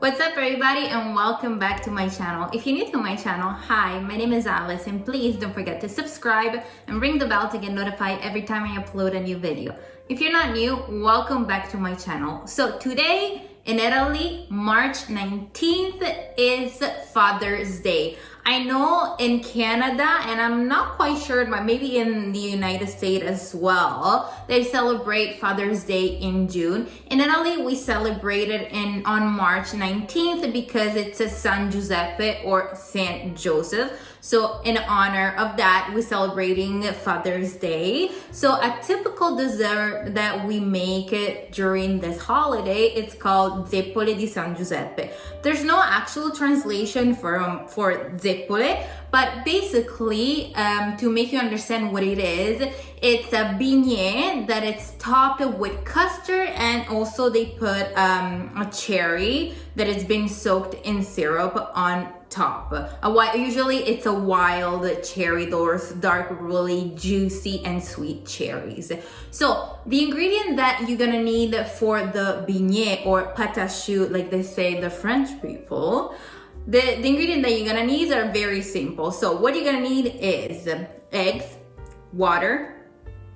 What's up everybody and welcome back to my channel. If you're new to my channel, hi, my name is Alice and please don't forget to subscribe and ring the bell to get notified every time I upload a new video. If you're not new, welcome back to my channel. So today in Italy, March 19th is Father's Day. I know in Canada, and I'm not quite sure, but maybe in the United States as well, they celebrate Father's Day in June. In Italy, we celebrate it on March 19th because it's a San Giuseppe or Saint Joseph. So in honor of that, we're celebrating Father's Day. So a typical dessert that we make during this holiday, it's called ZEPPOLE di San Giuseppe. There's no actual translation for ZEPPOLE, but basically, to make you understand what it is, it's a bignè that it's topped with custard, and also they put a cherry that has been soaked in syrup on top. Usually it's a wild cherry, those dark, really juicy and sweet cherries. So the ingredient that you're gonna need for the bignè or pâte à choux, like they say the French people, the ingredient that you're gonna need are very simple. So what you're gonna need is eggs, water,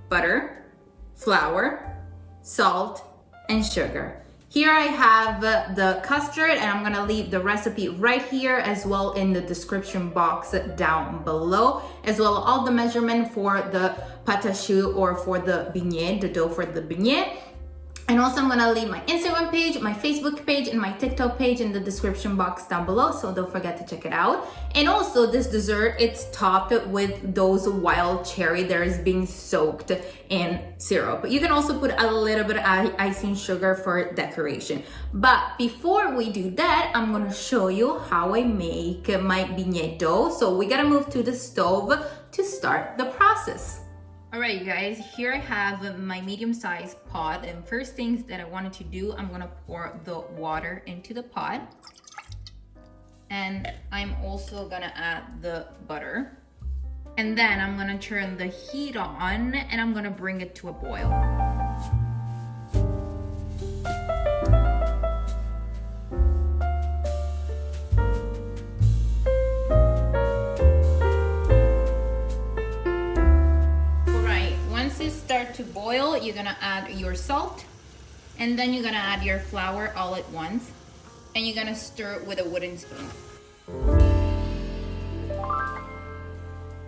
butter, flour, salt, and sugar. Here I have the custard, and I'm gonna leave the recipe right here as well in the description box down below, as well all the measurement for the pâte à choux or for the bignè, the dough for the bignè. And also I'm gonna leave my Instagram page, my Facebook page, and my TikTok page in the description box down below, so don't forget to check it out. And also this dessert, it's topped with those wild cherry that is being soaked in syrup. You can also put a little bit of icing sugar for decoration. But before we do that, I'm gonna show you how I make my bignè dough. So we gotta move to the stove to start the process. Alright you guys, here I have my medium-sized pot, and first things that I wanted to do, I'm gonna pour the water into the pot, and I'm also gonna add the butter, and then I'm gonna turn the heat on and I'm gonna bring it to a boil. To boil, you're gonna add your salt, and then you're gonna add your flour all at once, and you're gonna stir it with a wooden spoon.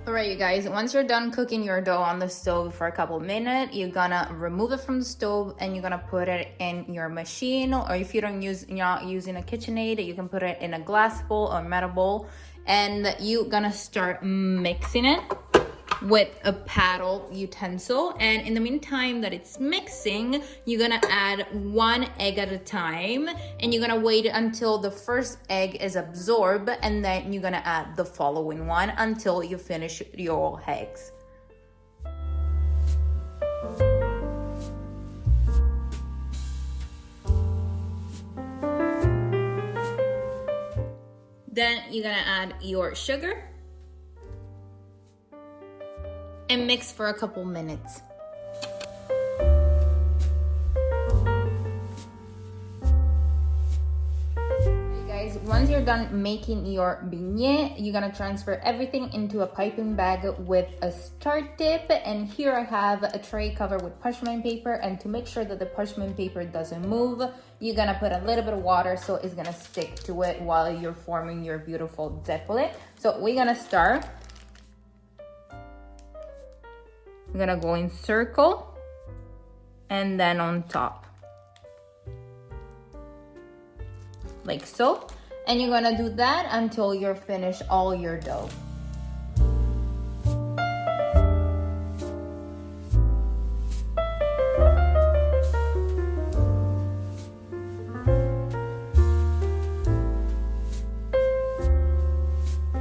Alright you guys, once you're done cooking your dough on the stove for a couple minutes, you're gonna remove it from the stove and you're gonna put it in your machine, or if you're not using a KitchenAid, you can put it in a glass bowl or metal bowl, and you're gonna start mixing it with a paddle utensil. And in the meantime that it's mixing, you're gonna add one egg at a time, and you're gonna wait until the first egg is absorbed, and then you're gonna add the following one until you finish your eggs. Then you're gonna add your sugar and mix for a couple minutes. Okay guys, once you're done making your bignè, you're gonna transfer everything into a piping bag with a start tip, and here I have a tray covered with parchment paper, and to make sure that the parchment paper doesn't move, you're gonna put a little bit of water so it's gonna stick to it while you're forming your beautiful zeppole. So we're gonna start. I'm gonna go in circle and then on top, like so, and you're gonna do that until you're finished all your dough.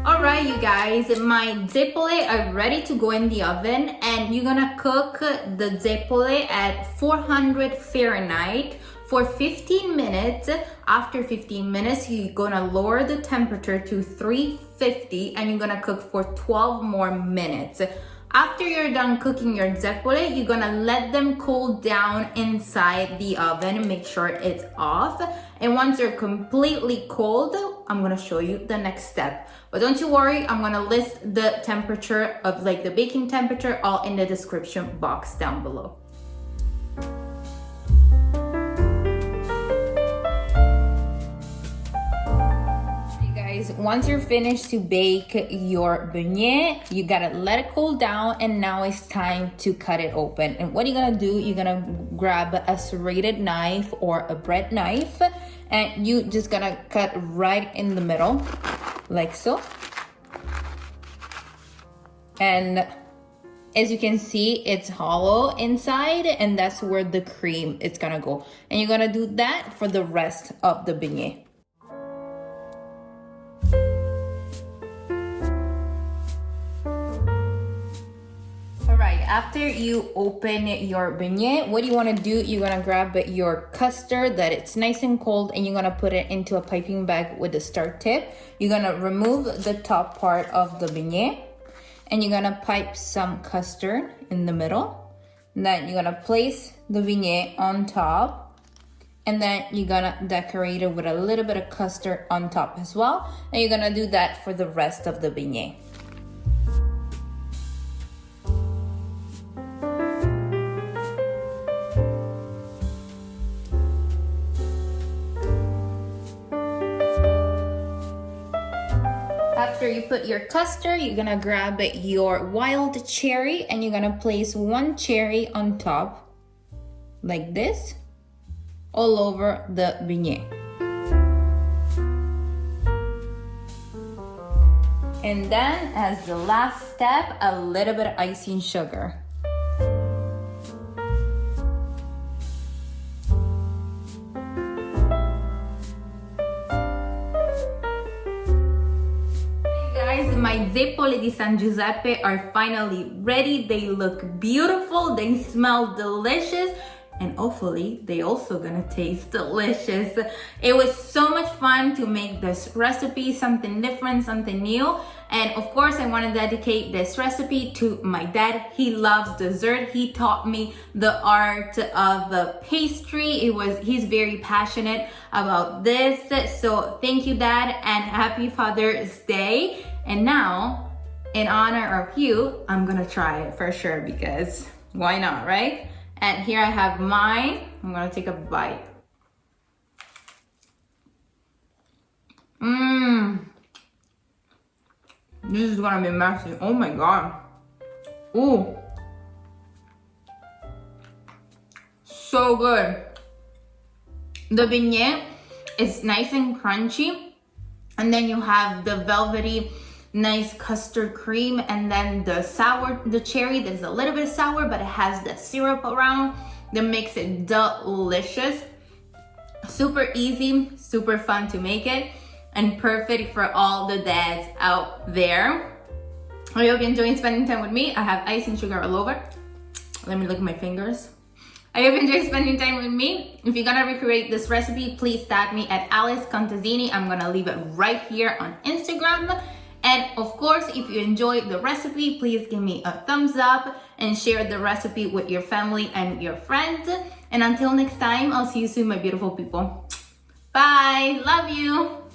Alright you guys, my zeppole are ready to go in the oven, and you're gonna cook the zeppole at 400 Fahrenheit for 15 minutes. After 15 minutes, you're gonna lower the temperature to 350, and you're gonna cook for 12 more minutes. After you're done cooking your zeppole, you're gonna let them cool down inside the oven. Make sure it's off. And once they're completely cold, I'm gonna show you the next step. But don't you worry, I'm gonna list the temperature of like the baking temperature all in the description box down below. Once you're finished to bake your beignet, you gotta let it cool down, and now it's time to cut it open. And what you're gonna do, you're gonna grab a serrated knife or a bread knife, and you just gonna cut right in the middle, like so. And as you can see, it's hollow inside, and that's where the cream is gonna go. And you're gonna do that for the rest of the beignet. After you open your beignet, what you want to do, you're going to grab your custard that it's nice and cold, and you're going to put it into a piping bag with a star tip. You're going to remove the top part of the beignet, and you're going to pipe some custard in the middle. And then you're going to place the beignet on top, and then you're going to decorate it with a little bit of custard on top as well. And you're going to do that for the rest of the beignet. After you put your custard, you're gonna grab your wild cherry, and you're gonna place one cherry on top, like this, all over the beignet. And then, as the last step, a little bit of icing sugar. My zeppole di San Giuseppe are finally ready. They look beautiful, they smell delicious, and hopefully they also gonna taste delicious. It was so much fun to make this recipe, something different, something new. And of course, I want to dedicate this recipe to my dad. He loves dessert. He taught me the art of the pastry. He's very passionate about this. So thank you, Dad, and happy Father's Day. And now, in honor of you, I'm gonna try it for sure, because why not, right? And here I have mine. I'm gonna take a bite. This is gonna be messy. Oh my God. Ooh. So good. The beignet is nice and crunchy. And then you have the velvety, nice custard cream, and then the cherry that's a little bit sour, but it has the syrup around that makes it delicious. Super easy, super fun to make it, and perfect for all the dads out there. I hope you're enjoying spending time with me. I have icing sugar all over. Let me lick my fingers. I hope you enjoy spending time with me. If you're gonna recreate this recipe, please tag me at Alice Contesini. I'm gonna leave it right here on Instagram. And of course, if you enjoyed the recipe, please give me a thumbs up and share the recipe with your family and your friends. And until next time, I'll see you soon, my beautiful people. Bye, love you.